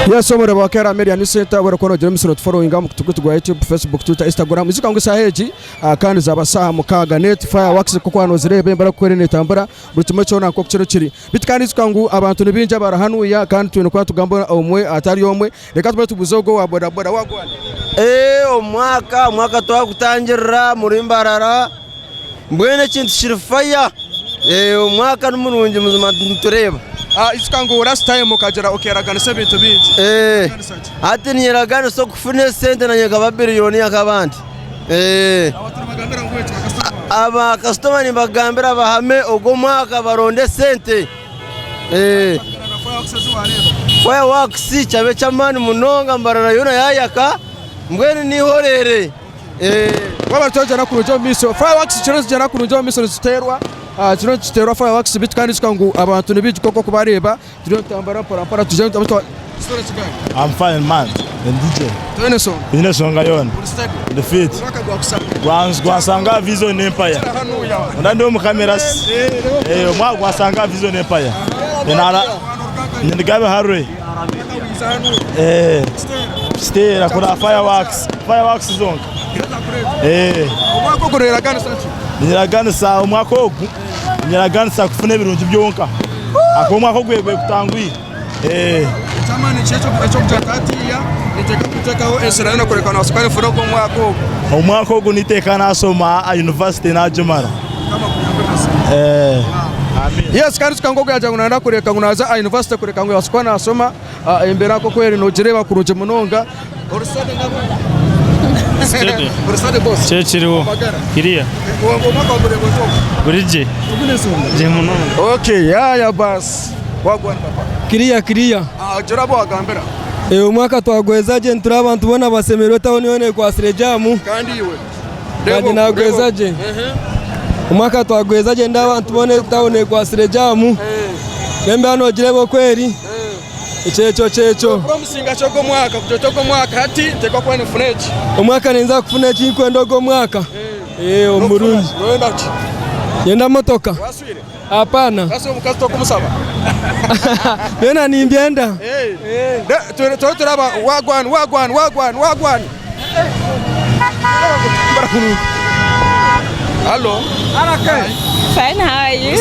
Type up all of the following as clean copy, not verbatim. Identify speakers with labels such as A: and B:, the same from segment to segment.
A: Yes, so mureba Kera Media News Center barakono James not following am kutugu YouTube, Facebook, Twitter, Instagram. Izika ngo saheji kandi zabasaha mukaga net fireworks kuko hano zirebe barakore netambara buri cyo nako kiro kiri. Bitkandi izika ngo abantu nibinja barahanuya kandi tubino kwa tugamba omwe atari omwe. Reka tubare tubuzogo wa boda boda wagwana.
B: Omwaka twakutangira muri mbarara. Mbwene kintu shirifaya. Omwaka n'umurungi muzima tureba.
A: Izika ngo last time mukagera okeragana se bintu binji.
B: Ati nyeragana so kufune sente na nyega babiliyoni yakabandi. Aba customer ni bagambira bahame ogo mwaka baronde sente. Fireworks chabe chamani munonga mbarara yona yayaka mbwene ni horere.
A: Wabatojana na kurujo miso fireworks chirozo jana kurujo miso ziterwa chiro chiterwa fireworks bitkandi zikangu abantu nibiji koko kubareba chiro tambara para tuje tamutwa storage guy.
C: I'm fine man and DJ Tene songa yona the fit gwasanga Vision Empire ndando mu cameras mwa gwasanga Vision Empire enala ndigabe harwe stay kuna fireworks zonga
A: umwako kurera kana sati
C: niragana sa umwako niragana sa kufune birungi byonka akomwako gwegwe kutangwi
A: tamani checho kutati ya niteka kutekaho esera no kurekana wasukane furo ko
C: umwako go nitekana asoma a university na Jumara
A: yes kandi tukangogo yaje kunanda kureka kunaza a university kureka ngo wasukana asoma embera ko kweri no jireba kuruje munonga orusade ngabo Urusade boss.
D: Chechiriwo. Kiriya.
A: Umwaka wa mbere gozo.
D: Burije. Je munonga.
A: Okay, ya bas. Wagwana papa.
D: Kiriya.
A: Jorabo wagambera.
D: Umwaka twagwezaje ntura abantu bona basemero tawonione kwa Srejamu.
A: Kandi iwe.
D: Kandi nagwezaje. Umwaka twagwezaje ndabantu bone tawone kwa Srejamu. Nembe hano jirebo kweri. Checho.
A: Promisinga choko mwaka kutoka mwaka hati tekwa kwa nifunechi.
D: Umwaka nenza kufunechi kwenda mwaka. Omurundi.
A: Wenda chi.
D: Yenda motoka.
A: Waswire.
D: Hapana.
A: Sasa mukasto kumusaba.
D: Bena nimbyenda.
A: Turaba wagwan. Hello.
E: Fine, how are you?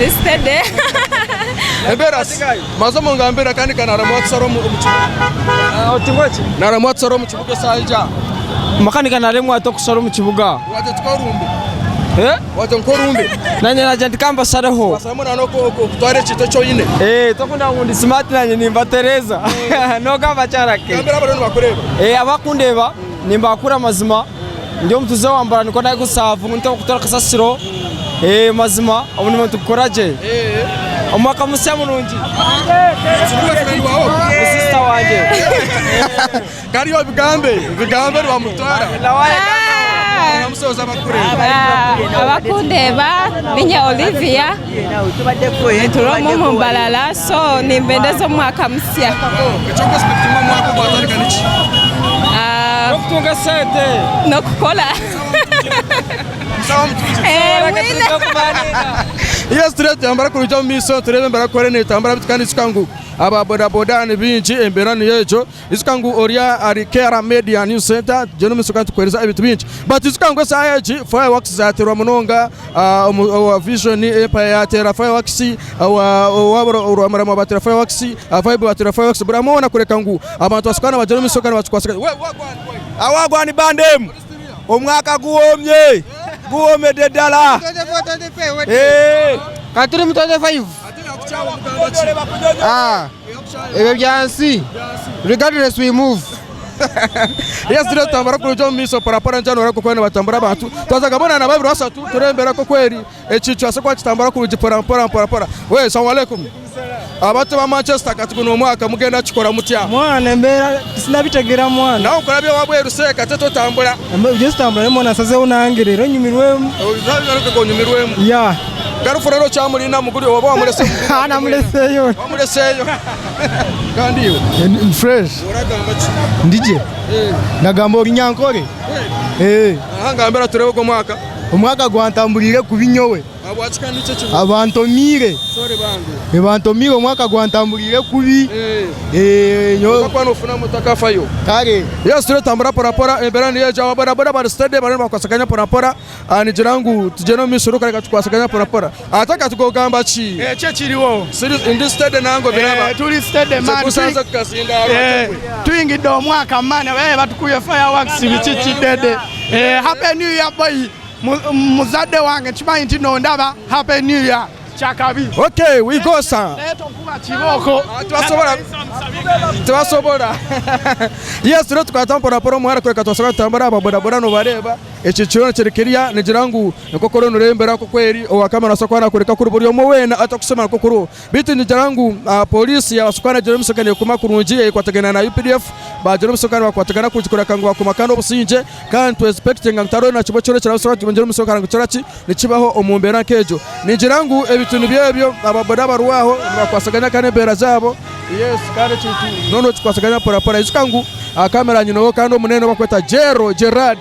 E: Yesterday.
A: Emberas. Mazomo ngambera kandi kana ramwatsaro mu kibuga.
D: Otimwachi.
A: Na ramwatsaro mu kibuga saija.
D: Makanika na remwa to kusaro mu kibuga.
A: Waje twarumbe. Waje nkorumbe.
D: Nanye naje kamba sareho.
A: Basamuna no ko kutware chito cyo yine.
D: Tokunda ngundi smart nanye nimba Teresa. No kamba charake.
A: Ngambera abantu bakureba.
D: Abakundeba nimba akura mazima. Ndio mtuze wambara niko naye gusavu nto kutora kasasiro. Mazima abuni muntu koraje. Umwaka mushya murungi. Sister wanje.
A: Kari yo bigambe bamutwara. Namusoza bakureba.
E: Abakundeba binya Olivia. Turomo mumbalala so nimbendezo mwaka mushya.
A: Choko spektima mwaka kwatari kanichi.
D: Nokutunga sente.
E: Nokukola.
A: Yes, turete ambara kuruja miso turebe mbara kore netambara bitkandi sikangu aba boda ni binji emberani yejo isikangu oria ari Kera Media News Center jeno misukantu kwereza ebitu binji but isikangu sayeji fireworks zaterwa munonga wa Vision Empire yatera fireworks wa marama batera fireworks vibe batera fireworks buramona kurekangu abantu basukana bajeno misukana bachukwasika
B: Awagwani bandem. Omwaka guomye. Guome dedala.
D: Katuri mutode 5.
B: Ebe byansi. Regardless we move.
A: Yes, turete tambara kuruja miso para njano rako kwene batambara abantu twazagabona na babiri basatu turembera ko kweri echicho asakwa kitambara kuruji para. We assalamu alaikum. Abatu ba Manchester katukuno umwaka mugenda chikora mutya.
D: Mwana mbera sinabitegera mwana.
A: Naho kurabye wabweru seka teto tambura.
D: Just tambura mwana saze unangirero nyumirwemu.
A: Uzabyo ko nyumirwemu.
D: Ya.
A: Garufurero chamulina muguri oba wamurese.
D: Ana mureseyo.
A: Wamureseyo. Kandi yo.
D: Fresh.
A: Uragamba chi.
D: Ndije. Nagamba orinyankore.
A: Aha ngambera turebe ko mwaka.
D: Umwaka gwantamburire kubinyowe.
F: abantomire ebantomire omwaka gwantambulire kubi
A: nyo kwa nofuna mutaka fayo
F: kare
A: yes tule tambura porapora embera niye jawa boda boda ba stade bari bakwasakanya porapora ani jirangu tujeno misuru kare katwasakanya porapora ataka tukogamba chi
F: che kiriwo
A: siri indi stade nango biraba
F: tuli stade man
A: kusanza kukasinda
F: tuyingidde omwaka man batukuye fireworks bichichi dede happy new year boy muzadde wange chimanyi nti nondaba happy new year chakabi
A: okay we go sa
F: kuba kiboko
A: twasobola yes turo tukatampa poro muhara kwe katwasaka tambara boda boda no bareba ekichiro kirikiria nijirangu nkokoro nurembera ko kweri owakamera sokwana kureka kuri buri omo wena atakusema kokoro bitu nijirangu polisi ya wasukana jero musokane kuma kurungiye kwategana na UPDF ba jero musokane wakwategana kujikora kangu akumakano obusinje kandi to expecting ngantaro na chibo choro kirasora jero musokane kuchorachi nikibaho omumbera kejo nijirangu ebitunu byebyo ababoda baruwaho bakwasaganya kane bera zabo yes kandi chitu nono chikwasaganya pora izikangu kamera nyino kandi omunene bakweta Gerard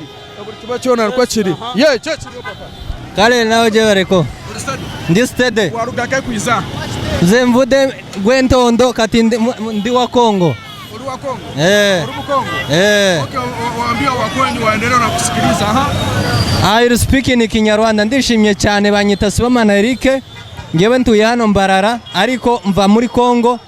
A: Bachona kwa chiri ye chiri papa
G: kale nawe je bareko ndi stade
A: waruga kai kuiza
G: zemvude gwentondo kati ndi wa Kongo
A: uri wa Kongo
G: uri
A: mu Kongo okay waambia wakweni waendelee na kusikiliza
G: I speak in Kinyarwanda ndishimye cyane banyita Sibomana Eric ngewe ntuye hano Mbarara ariko mva muri Kongo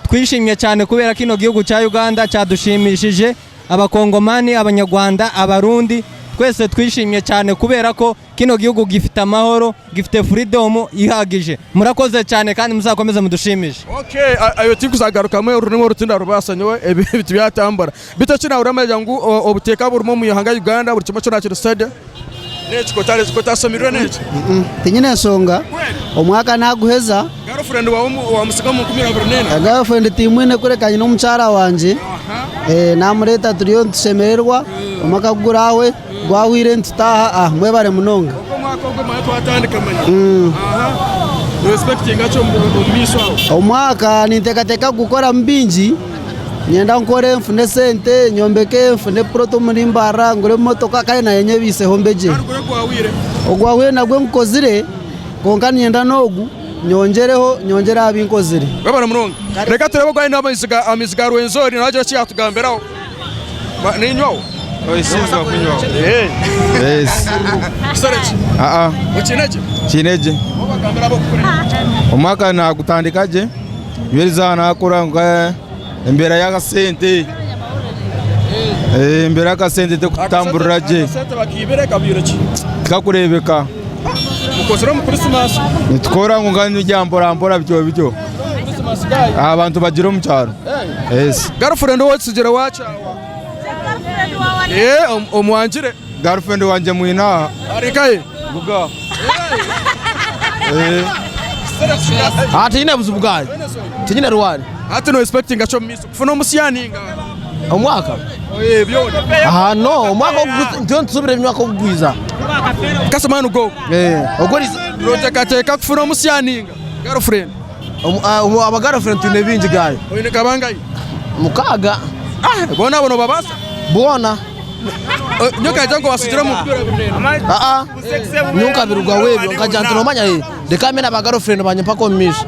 G: twishimye cyane kubera kino gihugu cya Uganda cyadushimishije abakongomani abanyarwanda abarundi twese twishimye cyane kubera ko kino gihugu gifite amahoro gifite freedom ihagije murakoze cyane kandi muzakomeze mudushimishe
A: okay ayo tikuzagaruka mwe urunimo rutinda rubasanyewe ebitu byatambara bitacina uramaje ngo obuteka burimo mu yahanga Uganda buri kimacho nakiro stade nechiko tare zikotasomirwe necho
H: tinyine songa omwaka naguheza
A: girlfriend wa musika mu 2024
H: girlfriend timwine kurekanye n'umucara wanje namureta turiyo ntusemererwa omwaka gurawe gwawire ntutaha mwebare munonga
A: omwaka ogwo twatandika manya respecting acho mbiso
H: omwaka nintekateka gukora mbinji nyenda nkore mfune sente nyombeke mfune proto muri Mbara ngure motoka kale na yenye bise hombeje ogwawire nagwe nkozire konka nyenda nogu nyongera abinkozire
A: babara murongo reka turebe gwa inama amisiga rwenzori naje cyatugamberaho ninyo
I: oyisinzwa kunyo yes
A: sarechi
I: kineje omwaka nagutandikaje yeriza nakora embera y'akasente embera y'akasente tekutamburaje
A: sente bakibere kabireki
I: kakurebeka
A: mukozera mu Christmas
I: nitkora ngungani ryambora bityo abantu bagira mu cyaro yes
A: girlfriend wotsigira wacha omwanjire
I: girlfriend wanje mwina
A: arikaye
I: buga
F: ati ine buzubugari tinyine ruwari
A: ati no expecting acho miso kufuna musiyaninga
F: omwaka
A: byone
F: no omwaka ndio nsubire myaka kugwiza
A: kasamanu go
F: ogori
A: rotekateka kufuna musiyaninga girlfriend
F: aba girlfriend tune binji gaye
A: oyine kabangayi
F: mukaga
A: bona bono babasa
F: bona
A: nyoka jango wasitira mu
F: nyuka birugwa webyo nkajyantu nomanya reka mena aba girlfriend banye pako misha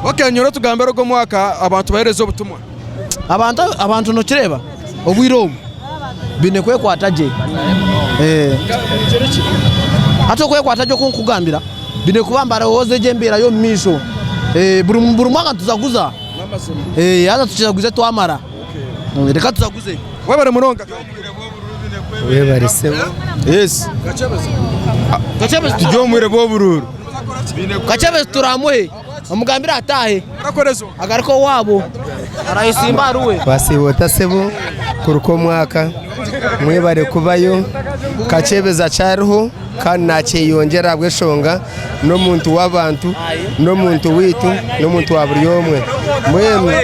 A: okay nyoro tugambero go mwaka abantu bahereza obutumwa
F: abantu no kireba obwiro bine kwe kwataje ato kwe kwataje ko nkugambira bine kubambara woze jembera yo misho buri mwaka tuzaguza hata tuchaguze twamara reka tuzaguze
A: webare muronga
H: webare sebo
I: yes
F: gachebe
I: tujyo mwire bo bururu
F: gachebe turamuhe amugambira atahe
A: arakorezo
F: agariko wabo arayisimba ruwe
H: basibota sebo kuruko mwaka mwebare kubayo kachebeza cyariho kandi nakiyongera bweshonga no muntu w'abantu no muntu witu no muntu wa buri yomwe mwemwe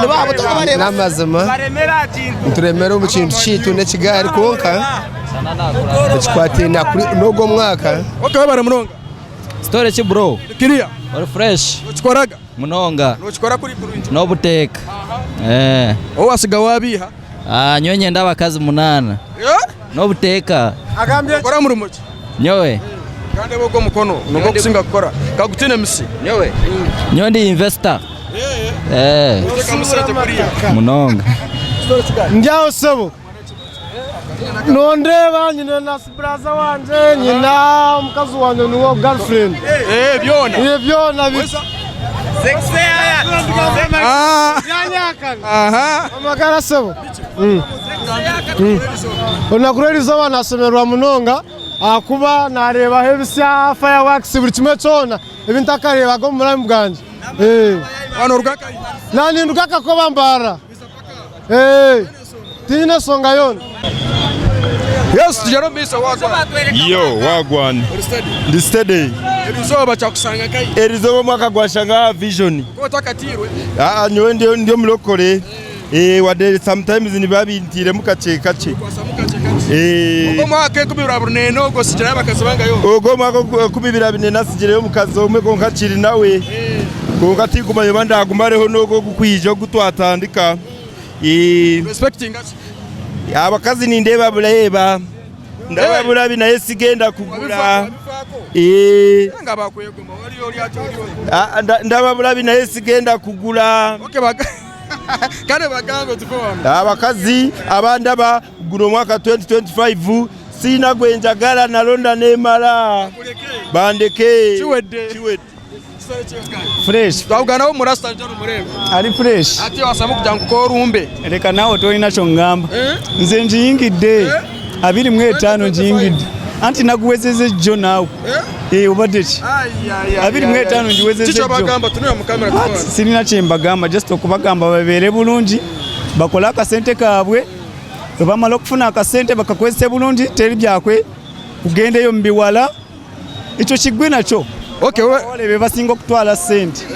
H: nibabo tukabareba namazima turemera mu kintu citu ne kigari konka twatenda kuri nogo mwaka
A: okay bare muronga
G: story ki bro
A: kiriya
G: or fresh
A: ukikoraga
G: munonga
A: ukikora kuri kurunji
G: no buteka
A: wasiga wabiha
G: nyonye ndabakazi 8 no buteka
A: agambye kora muri muki
G: nyowe
A: kandi bwo mukono nuko kusinga gukora kagutine misi
J: nyo ndi investor munonga
D: njyaho sebo nondeba nyina na braza wanje nyina mukazi wanje nuwo girlfriend byona bisa sexe yanyaka amakara sebo onakureriza banasomerwa munonga akuba nareba hebisya fireworks buri kimwe cyona ibintu akareba go murambi bwanje
A: wano rugaka
D: nani ndukaka ko bambara tine songa yona
A: yes tujaro misa wagwa
C: yo wagwan ndi steady
A: erizoba cyakusanga kai
C: erizoba mwaka gwashanga vision
A: ko takatirwe
C: nyo ndio mulokole wade sometimes ni babintire mukace kace
A: ugo mwaka kubira buneno go sijira bakazabanga yo
C: ugo mwaka kubira binene asijire mukazi umwe ko nkaciri nawe ko ngatiguma yobanda agumareho nogo gukwije gutwatandika
A: respecting us
C: abakazi ni ndeba buleba ndababura binaye sigenda kugura
A: ngabakwegoma wali yoli atoli
C: ndababura binaye sigenda kugura
A: okay kane bagango tukowana
C: abakazi abandaba guno mwaka 2025 sina gwenjagala nalonda nemala bandeke
A: chiwede
C: fresh
A: twagana wo murasta njano mureba
C: ari fresh
A: ati wasamu kujangu ko rumbe
J: reka nawo to inacho ngamba nze njingide 25 njingide anti naguwezeze jo nawo ubadeki 25 njiwezeze jo
A: chicho bagamba tunuya mu kamera
J: tukora sinina chembagamba just okubagamba babere bulungi bakola akasente kabwe bamala okufuna akasente bakakwese bulungi teri byakwe ugendeyo mbiwala icho kigwe nacho
A: okay
J: wale bebasinga okutwala sente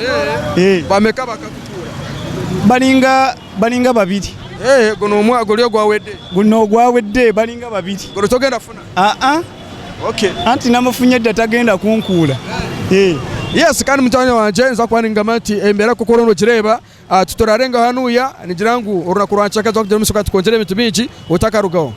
A: bameka bakakutura
J: balinga babiri
A: guno omwago lyo
J: gwawedde balinga babiri
A: guno togenda funa okay
J: anti namufunye dda tagenda kunkuula
A: yes kandi mutanya wanje nza kwaninga mati embera kokorono kireba tutorarenga hanuya nigirangu uruna kuranchaka zo kujya musuka tukongere ibintu bingi utakarugaho